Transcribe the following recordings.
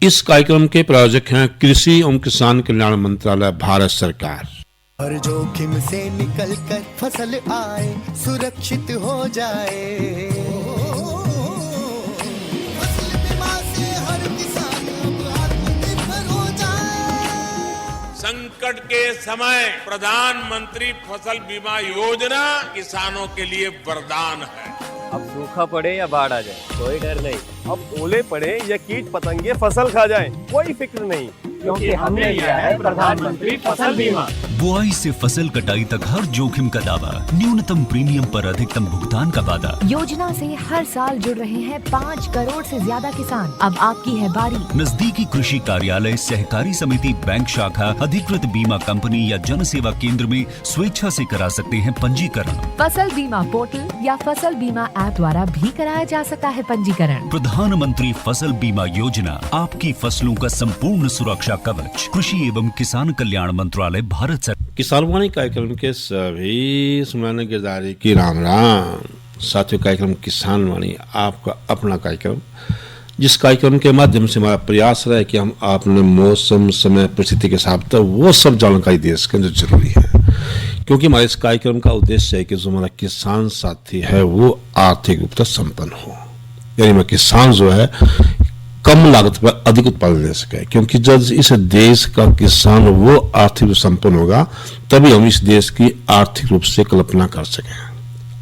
इस कार्यक्रम के प्रायोजक हैं कृषि एवं किसान कल्याण मंत्रालय, भारत सरकार। हर जोखिम से निकल कर फसल आए, सुरक्षित हो जाए। फसल बीमा से हर किसान अब आत्मनिर्भर हो जाए। संकट के समय प्रधानमंत्री फसल बीमा योजना किसानों के लिए वरदान है। अब सूखा पड़े या बाढ़ आ जाए, कोई डर नहीं। अब ओले पड़े या कीट पतंगे फसल खा जाए, कोई फिक्र नहीं, क्योंकि हमने लिया है प्रधानमंत्री फसल बीमा। बुआई से फसल कटाई तक हर जोखिम का दावा, न्यूनतम प्रीमियम पर अधिकतम भुगतान का वादा। योजना से हर साल जुड़ रहे हैं 5 करोड़ से ज्यादा किसान। अब आपकी है बारी। नजदीकी कृषि कार्यालय, सहकारी समिति, बैंक शाखा, अधिकृत बीमा कंपनी या जन सेवा केंद्र में स्वेच्छा से करा सकते हैं पंजीकरण। फसल बीमा पोर्टल या फसल बीमा ऐप द्वारा भी कराया जा सकता है पंजीकरण। प्रधानमंत्री फसल बीमा योजना, आपकी फसलों का संपूर्ण सुरक्षा कवच। कृषि एवं किसान कल्याण मंत्रालय, भारत सरकार। किसान वाणी कार्यक्रम के सभी सुनाने गिरदारी की राम राम। साथियों, कार्यक्रम किसान वाणी आपका अपना कार्यक्रम, जिस कार्यक्रम के माध्यम से हमारा प्रयास रहा है कि हम आपने मौसम, समय, परिस्थिति के हिसाब से वो सब जानकारी दे सकें जो जरूरी है। क्योंकि हमारे इस कार्यक्रम का उद्देश्य है कि जो हमारा किसान साथी है वो आर्थिक रूप से संपन्न हो, यानी मैं किसान जो है कम लागत पर अधिक उत्पादन दे सके। क्योंकि जब इस देश का किसान वो आर्थिक रूप से संपन्न होगा, तभी हम इस देश की आर्थिक रूप से कल्पना कर सकें।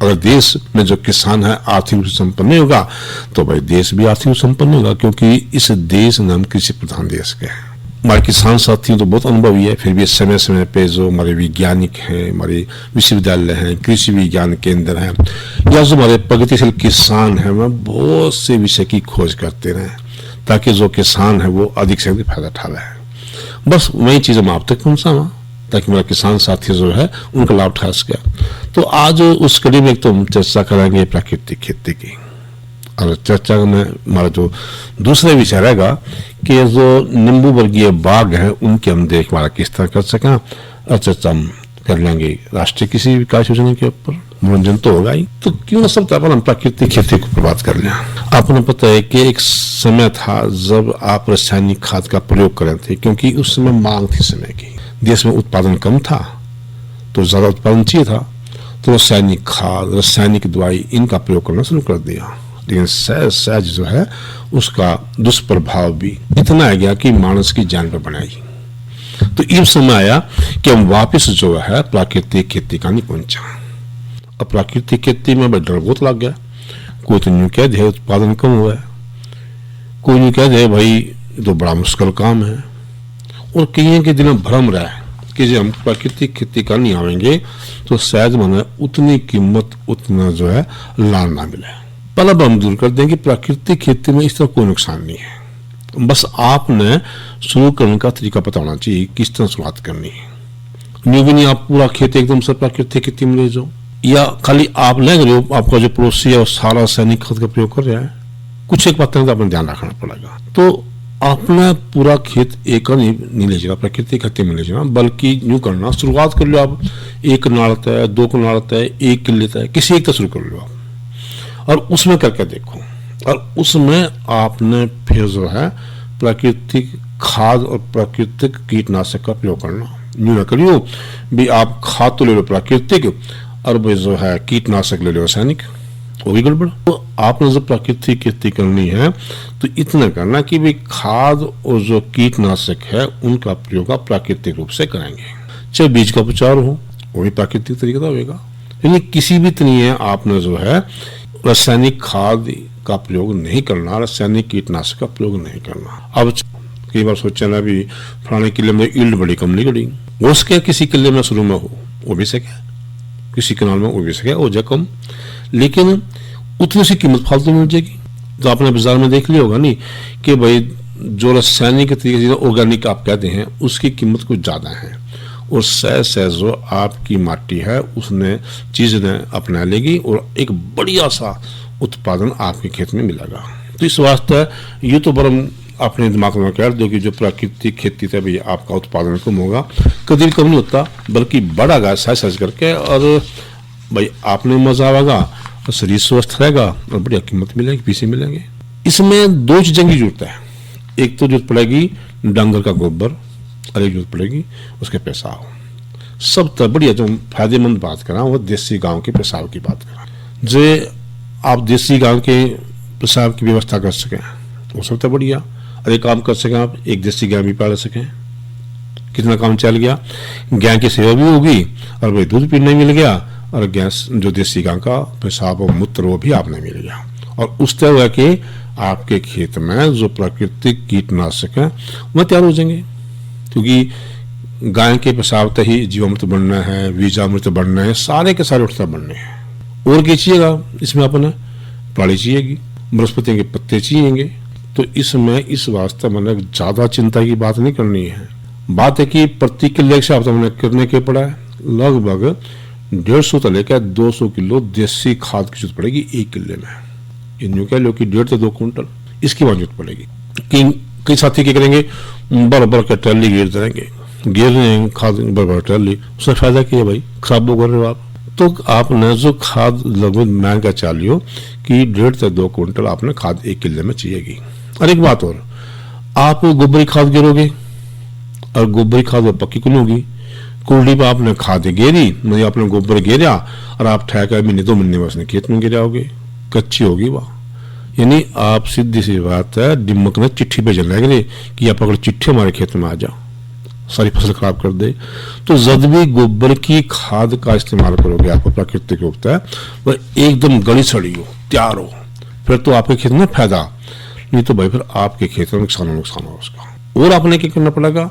अगर देश में जो किसान है आर्थिक रूप से संपन्न नहीं होगा, तो भाई देश भी आर्थिक रूप से संपन्न होगा। क्योंकि इस देश में हम कृषि प्रधान देश के हैं। हमारे किसान साथियों तो बहुत अनुभवी है, फिर भी समय समय पे जो हमारे वैज्ञानिक हैं, हमारे विश्वविद्यालय हैं, कृषि विज्ञान केंद्र हैं, या जो हमारे प्रगतिशील किसान हैं, वह बहुत से विषय की खोज करते रहे ताकि जो किसान है वो अधिक से अधिक फायदा उठा रहे हैं। बस वही चीज हम आप तक पहुंचावा ताकि मेरा किसान साथी जो है उनका लाभ उठा सके। तो आज उस कड़ी में तो हम चर्चा करेंगे प्राकृतिक खेती की, और चर्चा में हमारा जो दूसरा विषय रहेगा कि जो नींबू वर्गीय बाग हैं उनकी हम देखभाल किस तरह कर सकें, और चर्चा हम कर लेंगे राष्ट्रीय कृषि विकास योजना के ऊपर। मनोरंजन तो होगा ही, तो क्यों ना सब तरह हम प्राकृतिक खेती को बात कर लें। आपको पता है कि एक समय था जब आप रासायनिक खाद का प्रयोग कर रहे थे, क्योंकि उस समय मांग थी समय की, देश में उत्पादन कम था तो ज्यादा उत्पादन चाहिए था, तो रासायनिक खाद, रासायनिक दवाई इनका प्रयोग करना शुरू कर दिया। लेकिन सहज सहज जो है उसका दुष्प्रभाव भी इतना आ गया कि मानस की जान पर बनाई। तो इस समय आया कि हम वापस जो है प्राकृतिक खेती का नहीं पहुंचा। अब प्राकृतिक खेती में डर बहुत लग गया। कोई तो यूं कह दे उत्पादन कम हुआ है, कोई यूं कह दे भाई तो बड़ा मुश्किल काम है, और कई के दिन भ्रम रहा है कि जब हम प्राकृतिक खेती करने आवेंगे तो शायद मैंने उतनी कीमत, उतना जो है लाभ ना मिले। पहला हम दूर कर देंगे, प्राकृतिक खेती में इस तरह कोई नुकसान नहीं है। बस आपने शुरू करने का तरीका पता होना चाहिए, किस तरह शुरुआत करनी है। न्यू भी नहीं आप पूरा खेत एकदम से प्राकृतिक खेती में ले जाओ, या खाली आप ले रहे हो, आपका जो पड़ोसी है वो सारा रासायनिक खाद का प्रयोग कर रहा है, कुछ एक बात का अपने ध्यान रखना पड़ेगा। तो आपने पूरा खेत एक नहीं ले जाना, प्राकृतिक खेती में ले जाना, बल्कि यूं करना, शुरुआत कर लो आप 1 कनाल तय, 2 कनाल तय, 1 किले तय, किसी एक तक शुरू कर लो आप, और उसमें करके देखो। और उसमें आपने फिर जो है प्राकृतिक खाद और प्राकृतिक कीटनाशक का प्रयोग करना। यूं ना करियो भी आप खाद तो ले लो प्राकृतिक और भाई जो है कीटनाशक ले लो रासायनिक, वो भी गड़बड़। तो आपने जब प्राकृतिक खेती करनी है तो इतना करना कि भाई खाद और जो कीटनाशक है उनका प्रयोग आप प्राकृतिक रूप से करेंगे। चाहे बीज का उपचार हो वो भी प्राकृतिक तरीके का होगा, यानी किसी भी तरीके आपने जो है रासायनिक खाद का प्रयोग नहीं करना, रासायनिक कीटनाशक का प्रयोग नहीं करना। अब कई बार सोचा ना भी फलाने किले में ईल्ड बड़ी कम निकली, वो उसके किसी किले में शुरू में हो वो भी सके, किसी कनाल में वो भी सके, वो जगह कम, लेकिन उतनी सी कीमत फालतू मिल जाएगी। तो आपने बाजार में देख लिया होगा नहीं कि भाई जो रासायनिक तरीके से ऑर्गेनिक आप कहते हैं उसकी कीमत कुछ ज्यादा है, और सहज जो आपकी माटी है उसने चीज ने अपना लेगी और एक बढ़िया सा उत्पादन आपके खेत में मिलेगा। तो इस वास्ते ये तो बरम अपने दिमाग में कर दो कि जो प्राकृतिक खेती से भी आपका उत्पादन कम होगा, कभी कम नहीं होता बल्कि बढ़ागा सहज करके, और भाई आपने मजा आएगा, शरीर स्वस्थ रहेगा और बढ़िया कीमत मिलेगी, पैसे मिलेंगे। इसमें 2 चीजों की जरूरत है। एक तो जरूरत पड़ेगी डंगर का गोबर और एक जरूरत पड़ेगी उसके पेशाब। सब तो बढ़िया जो फायदेमंद बात करा वो देसी गांव के पेशाब की बात करा। जो आप देसी गांव के पेशाब की व्यवस्था कर सकें वो सब तो बढ़िया। और एक काम कर सकें आप, एक देसी गाय भी पाल सकें, कितना काम चल गया। गाय की सेवा भी होगी और भाई दूध पीने मिल गया, और गैस जो देसी गाय का पेशाब और मूत्र वो भी आपने मिल गया। और उस तरह के आपके खेत में जो प्राकृतिक कीटनाशक है वह तैयार हो जाएंगे, क्योंकि गाय के पेशाब से ही जीवामृत बनना है, बीजामृत बनना है, सारे के सारे उत्सव बनने हैं। और क्या चाहिएगा इसमें, अपने पराली चाहिएगी, बृहस्पति के पत्ते चाहिएंगे। तो इसमें इस वास्ते मैंने ज्यादा चिंता की बात नहीं करनी है। बात है कि प्रति किले के हिसाब से मैंने करने के पड़ा है लगभग 150 से लेकर 200 किलो देसी खाद की जरूरत पड़ेगी 1 किले में। इन कह लो कि 1.5 से 2 कुंटल इसकी जरूरत पड़ेगी। कई साथी क्या करेंगे, बराबर का ट्रैली घेर देंगे, घेर रहे हैं खाद बराबर ट्रैली, उससे फायदा क्या है भाई, खराब हो रहे हो आप। तो आपने जो खाद लगभग महंगा चालियो कि 1.5 से 2 कुंटल आपने खाद 1 किले में चाहिएगी। और एक बात और, आप गोबरी खाद गिरोगे और गोबरी खाद पक्की कुल होगी, कुल्डी पर आपने खाद गेरी, मतलब आपने गोबर गेरा और आप ठहका महीने 2 महीने में खेत में गिराओगे, कच्ची होगी वह। यानी आप सीधी सी बात है दिमक ने चिट्ठी भेजने लगे कि आप अगर चिट्ठी हमारे खेत में आ जाओ, सारी फसल खराब कर दे। तो जब भी गोबर की खाद का इस्तेमाल करोगे आपको प्राकृतिक होता है वह एकदम गली सड़ी हो, तैयार हो, फिर तो आपके खेत में फायदा, नहीं तो भाई फिर आपके खेत में नुकसान हो उसका। और आपने क्या करना पड़ेगा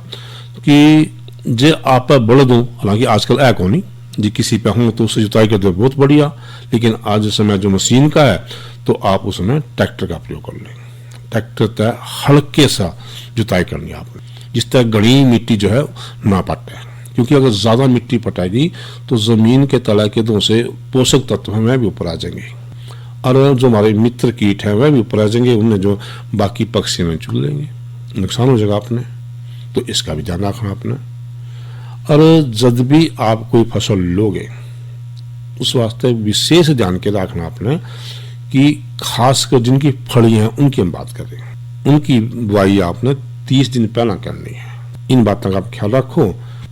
कि जे आप पर बड़ दूं, हालांकि आजकल ऐ को नहीं जी किसी पे हूं तो उससे जुताई कर दो बहुत बढ़िया, लेकिन आज समय जो मशीन का है तो आप उसमें ट्रैक्टर का प्रयोग कर लें। ट्रैक्टर तय हल्के सा जुताई करनी है आपने, जिस तरह गड़ी मिट्टी जो है ना पटे, क्योंकि अगर ज्यादा मिट्टी पटाएगी तो जमीन के तला के दो से पोषक तत्व हैं वह भी ऊपर आ जाएंगे, और जो हमारे मित्र कीट हैं वह भी ऊपर आ जाएंगे, उनमें जो बाकी पक्षी में चुग लेंगे, नुकसान हो जाएगा आपने। तो इसका भी ध्यान रखना आपने। और जब भी आप कोई फसल लोगे उस वास्ते विशेष ध्यान के रखना आपने कि खासकर जिनकी फली हैं उनकी हम बात करें, उनकी बुआई आपने 30 दिन पहला करनी है। इन बातों का आप ख्याल रखो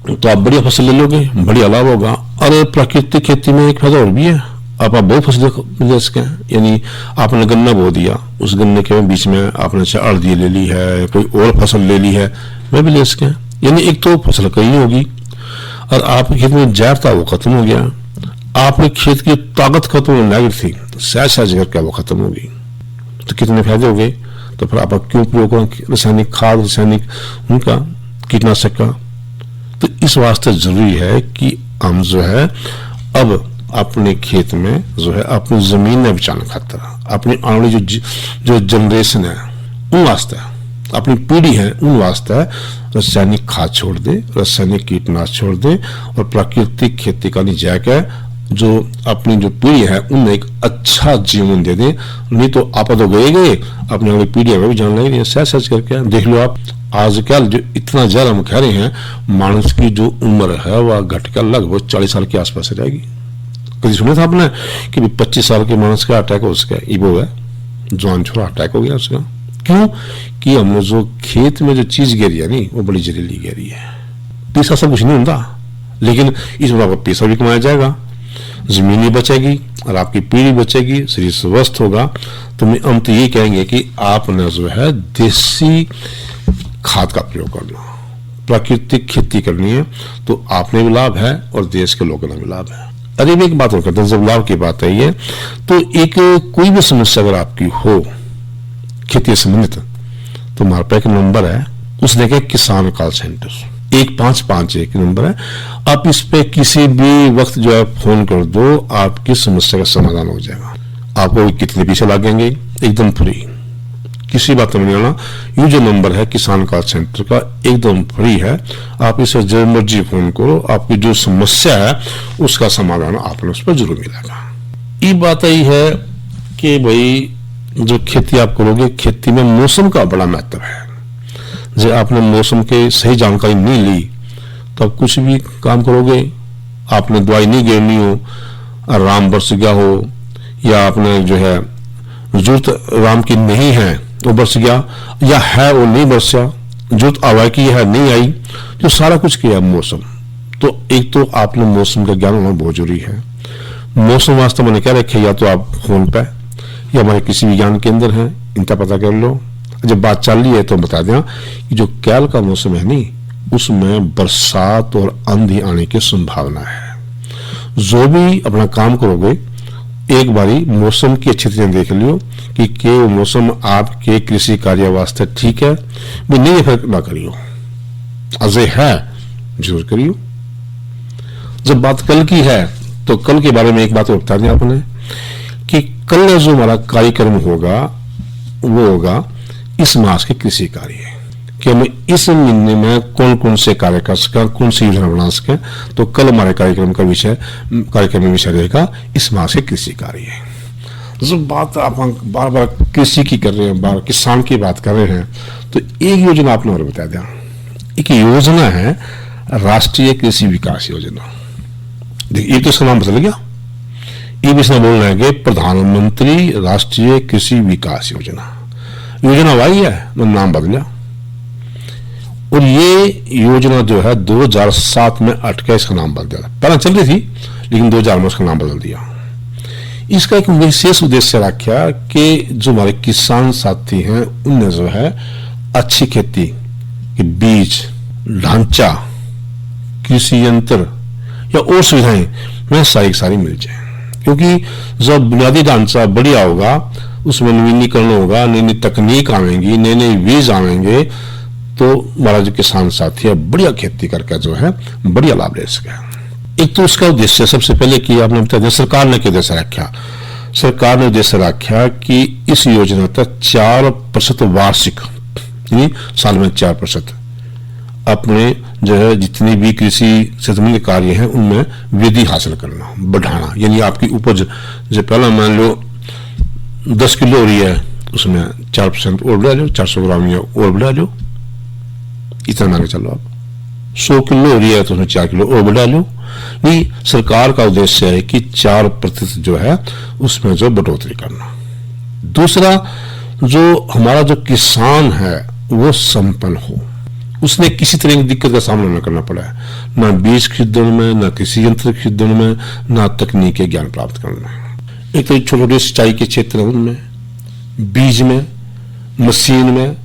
तो आप बढ़िया फसल ले लोगे, बढ़िया लाभ होगा। और प्राकृतिक खेती में एक फायदा और भी है, आप बहुत फसल ले सकें। यानी आपने गन्ना बो दिया, उस गन्ने के बीच में आपने हल्दी ले ली है, कोई और फसल ले ली है, वह भी ले सकें। यानी एक तो फसल कहीं होगी और आपके खेत में जहर था वो खत्म हो गया, आपके खेत की ताकत खत्म होने लगी थी, सहज करके वो खत्म होगी। तो कितने फायदे हो गए। तो फिर आप क्यों प्रयोग करें रासायनिक खाद, रासायनिक उनका कीटनाशक का। तो इस वास्ते जरूरी है कि हम जो है अब अपने खेत में जो है अपनी जमीन में बचाने खातर अपनी आने वाली जो जनरेशन है उन वास्ते, अपनी पीढ़ी है उन वास्ते रासायनिक खाद छोड़ दे, रासायनिक कीटनाशक छोड़ दे और प्राकृतिक खेती करनी जाके जो अपनी जो पीढ़ी है उन्हें एक अच्छा जीवन दे दे। नहीं तो आप तो गए अपनी अगली पीढ़ी में भी जान लेंगे। सच करके देख लो आप आजकल जो इतना ज्यादा हम कह रहे हैं मानस की जो उम्र है वह घटकर लगभग 40 साल के आसपास रहेगी। कभी सुना था आपने कि 25 साल के मानस का अटैक हो सका, वो है जवान छोरा अटैक हो गया उसका। क्यों कि हमने जो खेत में जो चीज गिरी है नहीं वो बड़ी जहरीली गिरी है। पैसा सब कुछ नहीं होता, लेकिन इस बार आपका पैसा भी कमाया जाएगा, जमीन भी बचेगी और आपकी पीढ़ी बचेगी, शरीर स्वस्थ होगा। तो मैं अंत ये कहेंगे कि आपने जो है देसी खाद का प्रयोग करना, प्राकृतिक खेती करनी है, तो आपने भी लाभ है और देश के लोगों ने भी लाभ है। अरे भी एक बात और करते हैं, जब लाभ की बात आई है तो एक कोई भी समस्या अगर आपकी हो खेती से संबंधित तो हमारे पास एक नंबर है, उस देखे किसान कॉल सेंटर 1551 नंबर है। आप इस पे किसी भी वक्त जो है फोन कर दो, आपकी समस्या का समाधान हो जाएगा। आपको कितने पैसे लगेंगे एकदम फ्री, किसी बात में नहीं आना। ये जो नंबर है किसान कॉल सेंटर का एकदम फ्री है, आप इसे जब मर्जी फोन करो, आपकी जो समस्या है उसका समाधान आपने उस पर जरूर मिलेगा। ये बात आई है कि भाई जो खेती आप करोगे, खेती में मौसम का बड़ा महत्व है। जब आपने मौसम के सही जानकारी नहीं ली तो आप कुछ भी काम करोगे, आपने दवाई नहीं गिरनी हो, आराम बरस गया हो या आपने जो है जरूरत राम की नहीं है वो बरस गया, या है वो नहीं बरसा, जरूरत हवा की है नहीं आई, जो सारा कुछ किया मौसम। तो एक तो आपने मौसम का ज्ञान होना बहुत जरूरी है। मौसम वास्तव मैंने क्या रखे, या तो आप फोन पे या हमारे किसी विज्ञान केंद्र है, इनका पता कर लो। जब बात चल रही है तो बता दें कि जो कैल का मौसम है नहीं, उसमें बरसात और आंधी आने की संभावना है। जो भी अपना काम करोगे एक बारी मौसम की अच्छी तरह देख लियो कि वो मौसम आपके कृषि कार्य वास्ते ठीक है, भी नहीं फर्क ना करियो, अजय है जरूर करियो। जब बात कल की है तो कल के बारे में एक बात बता दें आपने कि कल जो हमारा कार्यक्रम होगा वो होगा इस मास के कृषि कार्य, कि हम इस महीने में कौन कौन से कार्य कर सकें, कौन सी योजना बना सकें। तो कल हमारे कार्यक्रम में विषय रहेगा इस मास के कृषि कार्य। जब बात आप बार बार कृषि की कर रहे हैं, बार किसान की बात कर रहे हैं, तो एक योजना आपने और बता दिया। एक योजना है राष्ट्रीय कृषि विकास योजना। देखिए ये तो इसका नाम बदल गया, ये भी इसमें बोलना है कि प्रधानमंत्री राष्ट्रीय कृषि विकास योजना। योजना वही है, नाम बदला। और ये योजना जो है 2007 में अटके इसका नाम बदल दिया। पहले चल रही थी लेकिन 2000 में उसका नाम बदल दिया। इसका एक विशेष उद्देश्य रखा कि जो हमारे किसान साथी हैं उनने जो है अच्छी खेती के बीज, ढांचा, कृषि यंत्र या और सुविधाएं में सारी मिल जाए। क्योंकि जब बुनियादी ढांचा बढ़िया होगा, उसमें नवीनीकरण होगा, नई नई तकनीक आवेंगी, नए नए बीज आवेंगे, तो हमारा जो किसान साथी है बढ़िया खेती करके जो है बढ़िया लाभ ले सके। एक तो उसका उद्देश्य सबसे पहले कि आपने बता दिया, सरकार ने क्या उद्देश्य रखा। सरकार ने उद्देश्य रखा कि इस योजना तक 4% वार्षिक, यानी साल में 4% अपने जो है जितनी भी कृषि से संबंधित कार्य हैं उनमें वृद्धि हासिल करना, बढ़ाना। यानी आपकी उपज जो पहला मान लो 10 किलो हो रही है, उसमें 4% और बढ़ा लो, 400 ग्राम या और बढ़ा लो, इतना मान के चलो। आप 100 किलो हो रही है तो उसमें 4 किलो और बढ़ा लो। ये सरकार का उद्देश्य है कि 4% जो है उसमें जो बढ़ोतरी करना। दूसरा, जो हमारा जो किसान है वो संपन्न हो, उसने किसी तरह की दिक्कत का सामना न करना पड़ा है, ना बीज खरीदने में, ना किसी यंत्र खरीदने में, ना तकनीक के ज्ञान प्राप्त करना है। एक तो छोटे छोटे सिंचाई के क्षेत्र उनमें, बीज में, मशीन में,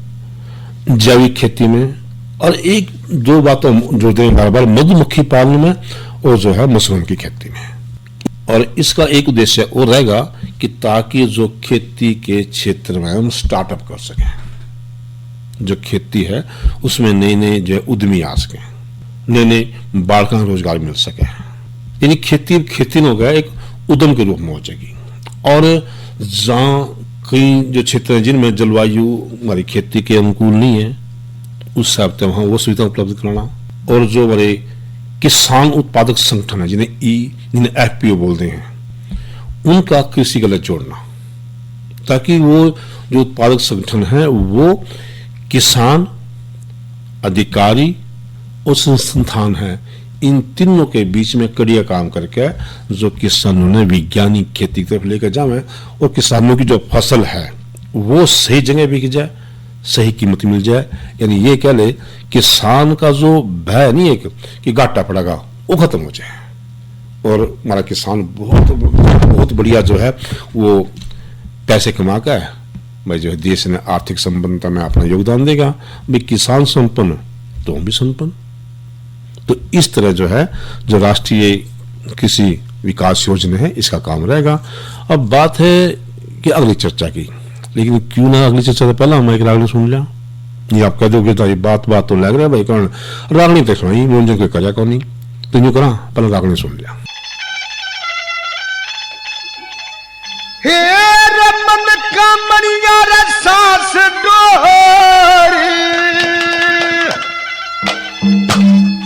जैविक खेती में, और एक दो बातों जो दें बार बार, मधुमक्खी पालन में और जो है मशरूम की खेती में। और इसका एक उद्देश्य और रहेगा कि ताकि जो खेती के क्षेत्र में हम स्टार्टअप कर सकें, जो खेती है उसमें नए नए जो उद्यमी आ सके, नए नए बालकों को रोजगार मिल सके। यानी खेती न हो गया एक उद्यम के रूप में हो जाएगी। और जहाँ कई जो क्षेत्र हैं जिनमें जलवायु हमारी खेती के अनुकूल नहीं है, उस हिसाब से वहाँ वो सुविधा उपलब्ध कराना। और जो हमारे किसान उत्पादक संगठन है जिन्हें FPO बोलते हैं, उनका कृषि गलत जोड़ना, ताकि वो जो उत्पादक संगठन है वो किसान, अधिकारी और संस्थान है, इन तीनों के बीच में कड़िया काम करके जो किसानों ने वैज्ञानिक खेती की तरफ लेकर जाए और किसानों की जो फसल है वो सही जगह बिक जाए, सही कीमत मिल जाए। यानी ये कह ले किसान का जो भय नहीं है कि घाटा पड़ेगा, वो खत्म हो जाए और हमारा किसान बहुत बढ़िया जो है वो पैसे कमा कर भाई जो है देश ने आर्थिक संपन्नता में अपना योगदान देगा। भाई किसान संपन्न तो हम भी संपन्न। तो इस तरह जो है जो राष्ट्रीय कृषि विकास योजना है इसका काम रहेगा। अब बात है कि अगली चर्चा की, लेकिन क्यों ना अगली चर्चा से पहले हम एक रागनी सुन लिया। ये आप कह दोगे तो ये बात तो लग रहा है भाई, कारण रागनी तो सुनाई मनोरंजन कोई कर्या कौन नहीं, तो यूं करा पहले रागनी सुन लिया। हे रमन का मरिया रे सांस डोरी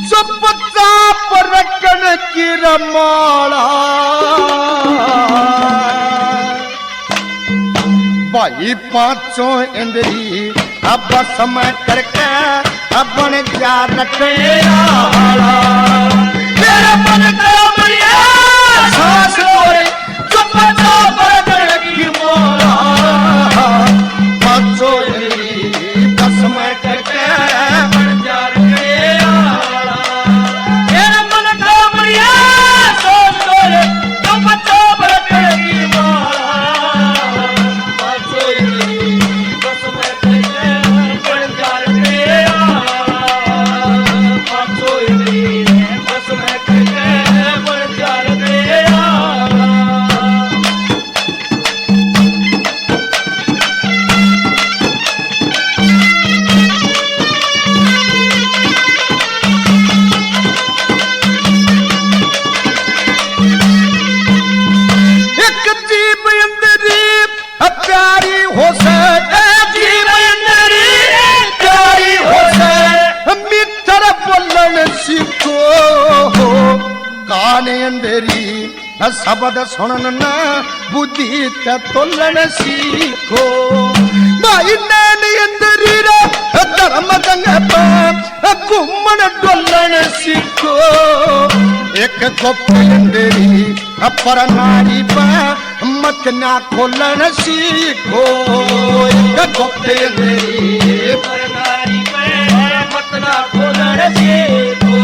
सुपता परकन की रमाला भाई पांचों इंद्री अब समय करके अपन जा रखे मेरा मन का मरिया सांस डोरी सुपता परकन की मोला पांचों सीखो काने अंधेरी शब्द सुनन बुद्धि ते तोलन सीखो भाई नैन अंधेरी रे धर्म दंग पे घूमन डोलन सीखो एक गुप्त अंधेरी पर नारी पे मत ना खोलन सीखो एक गुप्त अंधेरी पर नारी पे मत ना खोलन सीखो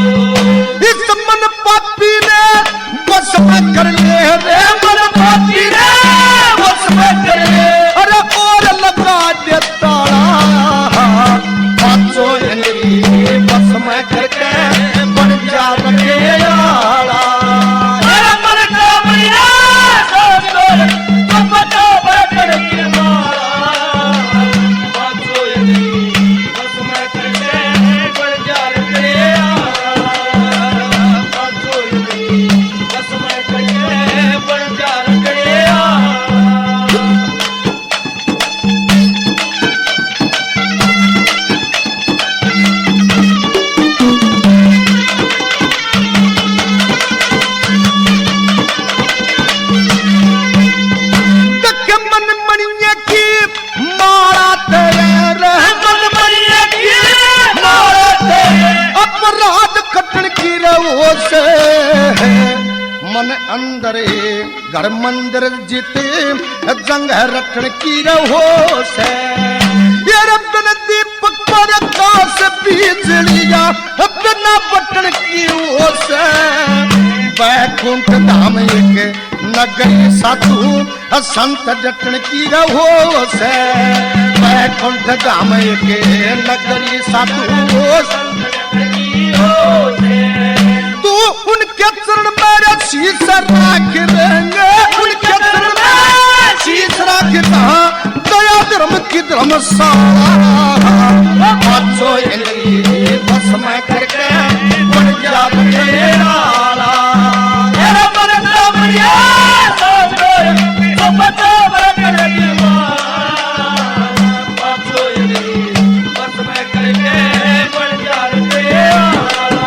इस मन पापी ने बस में कर ले रे मन पापी ने बस में कर ले अरे और लगा दे ताला पांचों अंधेरी बस में करके बन जा रखे आला अरे मन का मैया सोच लो तो बरकत की माला पांचों अंधेरी बस में करके बन जा रखे आला पांचों अंधेरी बस में करके बन जा रखे आला मन मणिया की मारा तेरे मन मणिया की मारा तेरे अपराध कटन की रहो से मन अंदर घर मंदिर जीते जंग रटन की रहो से ये रतन दीपक पर आकाश बिजलिया बिना बटन की हो से बैकुंठ धाम एक नगरी साधु संत जटन की रहो से बैकुंठ धाम एक नगरी साधु संत जटन की हो से तू उनके चरण में शीश राख देंगे उनके चरण में शीश राख दया धर्म की धर्मशाला पांचों अंधेरी बस में करके बन जा आला तेरा मन का बढ़िया सोच लो तो बचा बरकत की माला पांचों अंधेरी बस में करके बन जा आला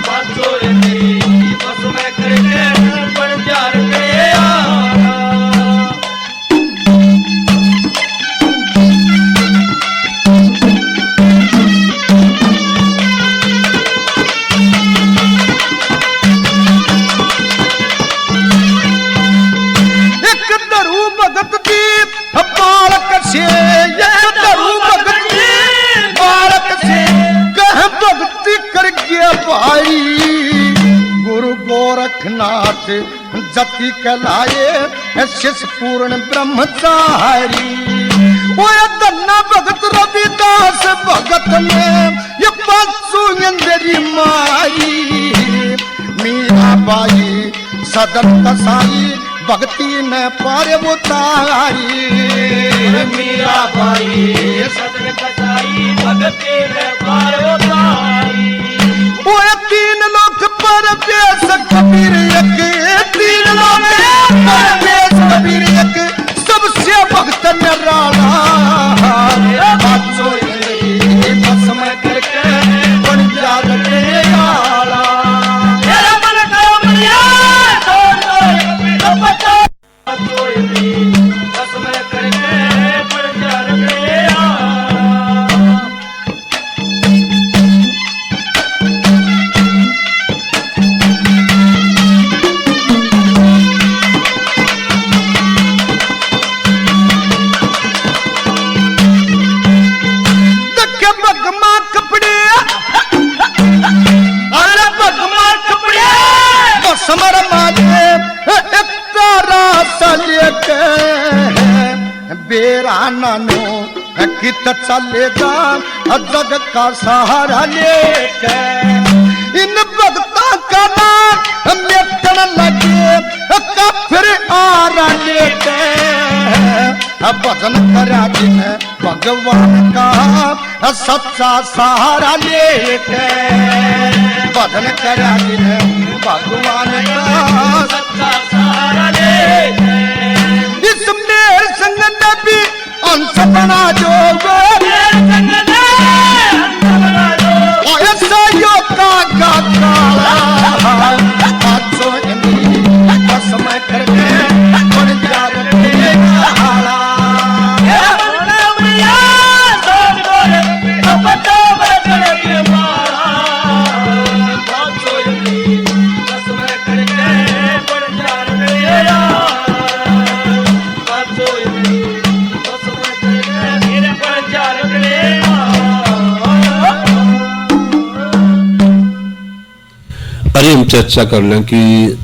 पांचों अंधेरी बस में करके बन जा आला भगत दी बालक से धरू भगत दी बालक से कह भक्ति कर गया भाई गुरु गोरखनाथ जति कहलाए शिष्य पूर्ण ब्रह्मचारी वो धन्ना भगत रविदास भगत में ये पांचों अंधेरी माई मीरा बाई सदन कसाई भक्ति में पारे उतारी मीरा बाई सदन कसाई भक्ति में पारे उतारी वो तीन लोक पर देश कबीर एक तीन लोक पर देश कबीर एक सबसे भक्त निराला पांचों अंधेरी बस में करके बन जा रखे आला तेरा मन का बढ़िया सोच लो तो बचा पांचों अंधेरी बस में करके बन जा रखे आला समर माजे एक तारा सलेके बेरा नानो कित चलेगा जग का सहारा लेके इन भक्ता का नाम मेटन लगे फिर आरा लेके भजन करा दिन भगवान का सच्चा सहारा लेके भजन करा दिन भगवान का सच्चा सहारा लेके इसमें संग नबी अंश बना जो ऐसा योग का अरे हम चर्चा कर लें कि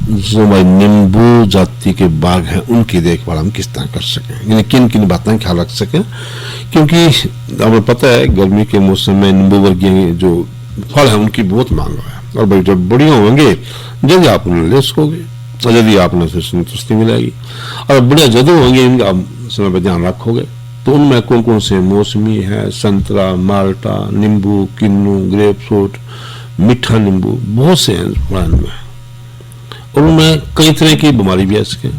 जो हमारे नींबू जाति के बाग हैं उनकी देखभाल हम किस तरह कर सकें, यानी किन किन बातें ख्याल रख सकें, क्योंकि हमें पता है गर्मी के मौसम में नींबू वर्गीय जो फल है उनकी बहुत मांग है, और भाई जब बढ़िया होंगे जल्दी आप उन्हें ले सकोगे और यदि आपने से संतुष्टि मिलेगी, और बढ़िया जदों होंगे इनका आप समय पर ध्यान रखोगे। तो उनमें कौन कौन से मौसमी है, संतरा, माल्टा, नींबू, किन्नू, ग्रेप फ्रूट, मीठा नींबू, बहुत से हैं फल में, और उनमें कई तरह की बीमारी भी है इसके।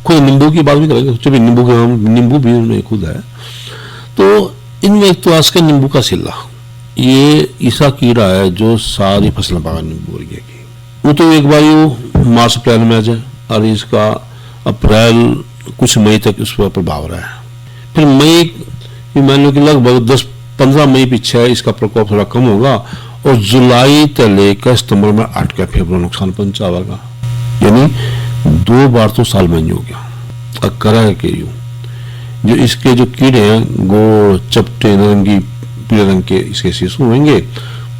खुद नींबू की बात भी करेंगे, चलिए नींबू भी उनमें खुद है। तो इनमें एक तो आज का नींबू का सिल्ला, ये ऐसा कीड़ा है जो सारी फसल पागा नींबू वर्गीय की। वो तो एक बार यू मार्च अप्रैल में आ जाए और इसका अप्रैल कुछ मई तक इस पर प्रभाव रहा है, फिर मई मान लो कि लगभग 10-15 मई पीछे इसका प्रकोप थोड़ा कम होगा, और जुलाई तक लेकर सितंबर में 8 का फिर नुकसान पहुंचावेगा। यानी 2 बार तो साल में हो गया। और करा के यूं जो इसके जो कीड़े हैं गोल चपटे नारंगी पीले रंग के इसके शीशु होंगे,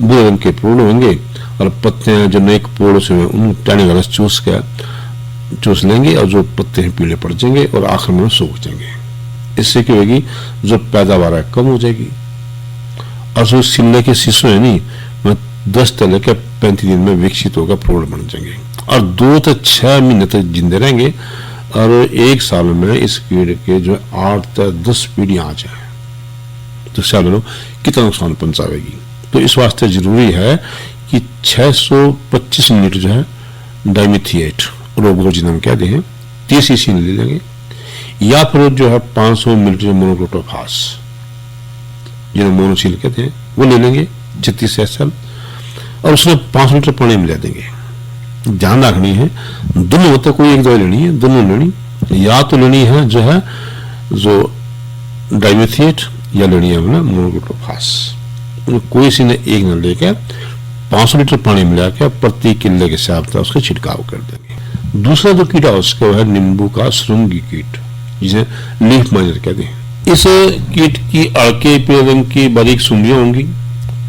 बुरे रंग के पोल होंगे, और पत्ते हैं जो नए पोल से उन टहने का रस चूस लेंगे, और जो पत्ते हैं पीले पड़ जाएंगे और आखिर में सूख जाएंगे। इससे क्या होगी, जो पैदावार है कम हो जाएगी, और जो सिल्ले के शीशु है नहीं 10 से लेकर 35 दिन में विकसित होकर प्रौढ़ बन जाएंगे, और 2 से 6 महीने तक जिंदे रहेंगे, और 1 साल में इस कीड़े के जो 8 से 10 पीढ़ियां आ जाए तो साल लो कितना नुकसान पहुंचाएगी। तो इस वास्ते जरूरी है कि 625 मिनट जो है डाइमिथिएट रोगोजिनम कहते हैं 30 cc ले लेंगे, या फिर जो है 500 मिलीलीटर मोनोक्रोटोफास जिन्हें मोनोसील कहते हैं वो ले लेंगे 36 SL, और उसमें 5 लीटर पानी मिला देंगे। ध्यान रखनी है दोनों मतलब कोई एक दवाई लेनी है, दोनों लेनी, या तो लेनी है जो है जो डाइमेथिएट, या लेनी है अपना मोनोक्रोटोफास। कोई सी ने एक न लेकर 500 लीटर पानी मिला के प्रति किले के हिसाब से उसका छिड़काव कर देंगे। दूसरा जो कीड़ा उसका है नींबू का श्रृंगी कीट, जिसे लीफ माइनर कहते हैं। इस कीट की अड़के पीले रंग की बारीक सुंडियां होंगी,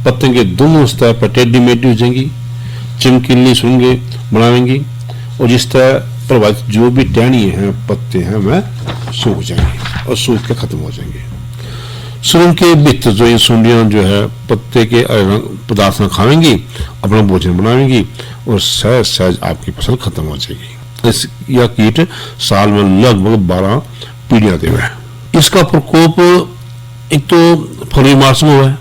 पत्ते के दोनों सतह पर टेढ़ी मेढ़ी हो जाएंगी, चमकीली सुंगे बनावेंगी, और जिस तरह प्रभावित जो भी टहनी है पत्ते हैं वह सूख जाएंगे और सूख के खत्म हो जाएंगे। सुरंग के भित्त जो ये सुंडियां जो है पत्ते के पदार्थ में खाएंगी, अपना भोजन बनाएंगी, और सहज सहज आपकी फसल खत्म हो जाएगी। यह कीट साल में लगभग 12 पीढ़ियां दे है। इसका प्रकोप एक तो फरवरी मार्च में हुआ है,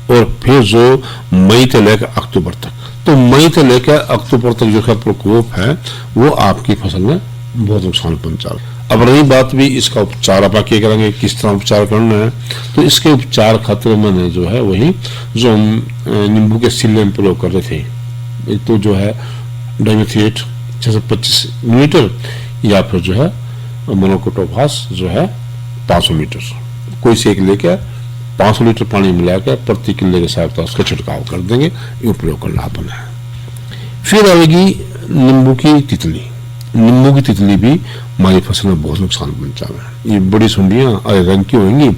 और फिर जो मई से लेकर अक्टूबर तक, तो मई से लेकर अक्टूबर तक जो प्रकोप है वो आपकी फसल में बहुत नुकसान पहुंचा। अब रही बात भी इसका उपचार आप क्या करेंगे, किस तरह उपचार करना है, तो इसके उपचार खातिर मैंने जो है वही जो हम नींबू के सिल्ले में प्रयोग कर रहे थे, एक तो जो है डाइमेथिएट 625 मिलीलीटर, या फिर जो है मोनोक्रोटोफास जो है 500 मीटर, कोई से एक लेकर 500 लीटर पानी मिलाकर प्रति किले के हिसाब से उसका छिड़काव कर देंगे। ये प्रयोग करना अपन है। फिर आएगी नींबू की तितली। नींबू की तितली भी हमारी फसल में बहुत नुकसान पहुंचावे। ये बड़ी सुंडियां हरे रंग की होंगी,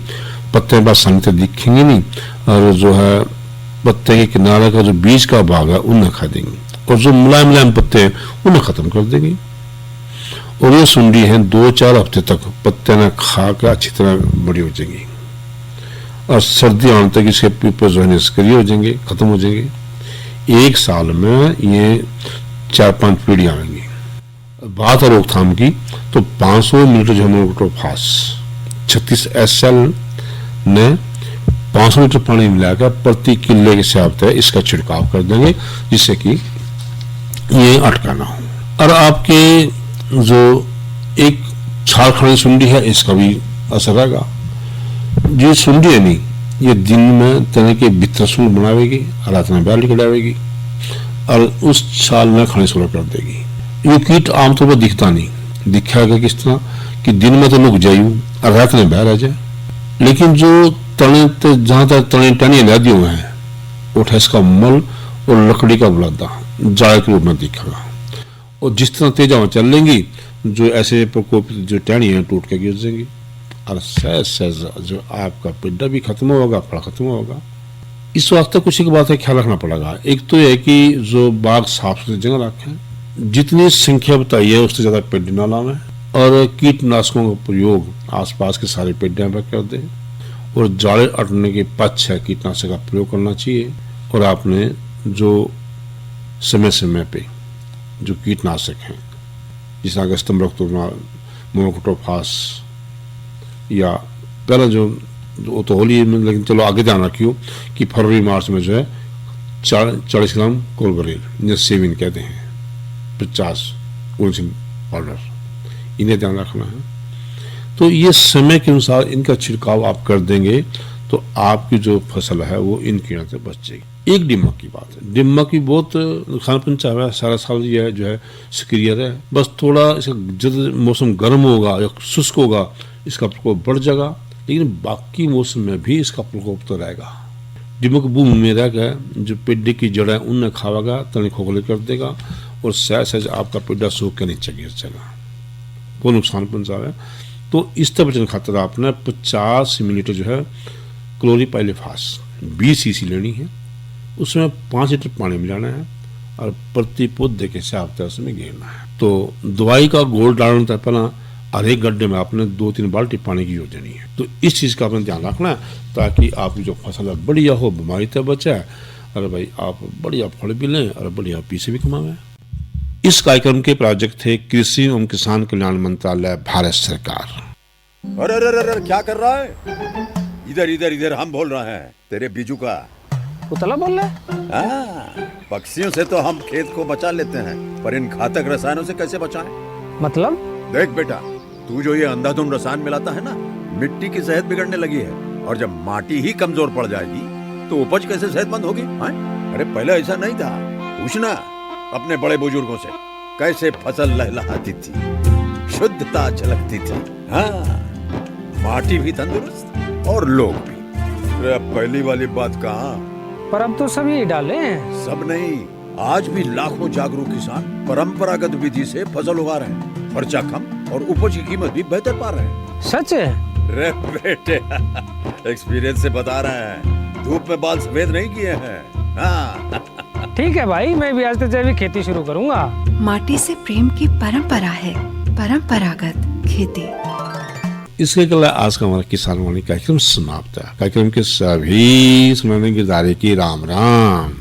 पत्ते पर संगते दिखेंगे नहीं, और जो है पत्ते के किनारे का जो बीज का भाग है उन्हें खा देंगे, और जो मुलायम मुलायम पत्ते हैं उन्हें खत्म कर देंगे। और ये सुंडी है 2-4 हफ्ते तक पत्ते न खा कर अच्छी तरह बड़ी हो जाएंगी, और सर्दी आने तक इसके पीपे जो है निष्क्रिय हो जाएंगे, खत्म हो जाएंगे। 1 साल में ये 4-5 पीढ़ियां आएंगी। बात है रोकथाम की, तो 500 मिलीलीटर जो मोनोक्रोटोफास 36 SL ने 500 लीटर पानी मिलाकर प्रति किले के हिसाब से इसका छिड़काव कर देंगे, जिससे कि ये अटका ना हो। और आपके जो एक छालखानी सुंडी है इसका भी असर रहेगा। जो सुंडी है नहीं, ये दिन में तने के बित्रसूल बनावेगी, रात में बैल कटावेगी, और उस छाल में खाने सोलह कर देगी। ये कीट आमतौर पर दिखता नहीं, दिखेगा किस तरह कि दिन में तो लुक जायू और रात में बाहर आ जाए, लेकिन जो तने जहां तक तने टहनियां लदी हुए हैं उठा इसका मल और लकड़ी का बुलंदा जाल के रूप में दिखेगा, और जिस तरह तेज हवा चल लेंगी जो ऐसे प्रकोप जो टहनियां टूट के गिर जाएंगी, और सहज सहज जो आपका पिड्डा भी खत्म होगा, फल खत्म होगा। इस वास्ते कुछ एक बात है ख्याल रखना पड़ेगा। एक तो यह कि जो बाग साफ सुथरी जगह रखें, जितनी संख्या बताई है उससे ज्यादा पेड़ न लावें, और कीटनाशकों का प्रयोग आसपास के सारे पेड़ों पर कर दें, और जाड़े अटने के पक्ष है कीटनाशक का प्रयोग करना चाहिए। और आपने जो समय समय पे जो कीटनाशक हैं जिस तरह मोनोक्रोटोफास या पहला जो वो तो होली में, लेकिन चलो आगे ध्यान रखियो कि फरवरी मार्च में जो है 40 ग्राम कोलबरेल जिन्हें सेविन कहते हैं 50 पाउडर, इन्हें ध्यान रखना है। तो ये समय के अनुसार इनका छिड़काव आप कर देंगे तो आपकी जो फसल है वो इन कीड़ों से बच जाएगी। एक दिमक की बात है, दिमक की बहुत नुकसान पहुंचाया है, सारा साल ये जो है सक्रिय है। बस थोड़ा इसका जब मौसम गर्म होगा या शुष्क होगा इसका प्रकोप बढ़ जाएगा, लेकिन बाकी मौसम में भी इसका प्रकोप तो रहेगा। दिमक भूमि में रहेगा, जो पेड़ की जड़ है उन्हें खावेगा, तने खोखले कर देगा और सहज सहज आपका पेड़ सूख के नीचे गिर जाएगा, वो नुकसान पहुंचावे। तो इस तरह बचने खातिर आपने 50 मिलीलीटर जो है क्लोरीपाइरिफॉस 20 सीसी लेनी है, उसमें 5 लीटर पानी मिलाना है और प्रति पौधे के हिसाब से उसमें घेरना है। तो दवाई का घोल डालने से पहला हर एक गड्ढे में आपने 2-3 बाल्टी पानी की यूज देनी है। तो इस चीज़ का आपने ध्यान रखना है ताकि आपकी जो फसल है बढ़िया हो, बीमारी से बचाए, और भाई आप बढ़िया फल भी लें और बढ़िया पैसे भी कमाएं। इस कार्यक्रम के प्रायोजक थे कृषि एवं किसान कल्याण मंत्रालय, भारत सरकार। अरे अरे अरे क्या कर रहा है? इधर इधर इधर हम बोल रहे हैं तेरे बीजू का। उतला बोल रहा है? हाँ, पक्षियों से तो हम खेत को बचा लेते हैं, पर इन घातक रसायनों से कैसे बचाएं? मतलब? देख बेटा, तू जो ये अंधाधुंध रसायन मिलाता है ना, मिट्टी की सेहत बिगड़ने लगी है, और जब माटी ही कमजोर पड़ जाएगी तो उपज कैसे सेहतमंद होगी? अरे पहले ऐसा नहीं था, पूछना अपने बड़े बुजुर्गों से, कैसे फसल लहलहाती थी, शुद्धता झलकती थी। हाँ, माटी भी तंदुरुस्त और लोग भी। अरे अब पहली वाली बात कहाँ? पर अब तो सब यही डाले हैं। सब नहीं, आज भी लाखों जागरूक किसान परंपरागत विधि से फसल उगा रहे हैं, खर्चा कम और उपज की कीमत भी बेहतर पा रहे हैं। सच है? रे बेटे, एक्सपीरियंस से बता रहे हैं, धूप में बाल सफेद नहीं किए हैं। हाँ। ठीक है भाई, मैं भी आज से जैविक खेती शुरू करूंगा। माटी से प्रेम की परंपरा है, परंपरागत खेती। इसके अलावा आज का हमारा किसान वाणी कार्यक्रम समाप्त है। कार्यक्रम के सभी सुनने की राम राम।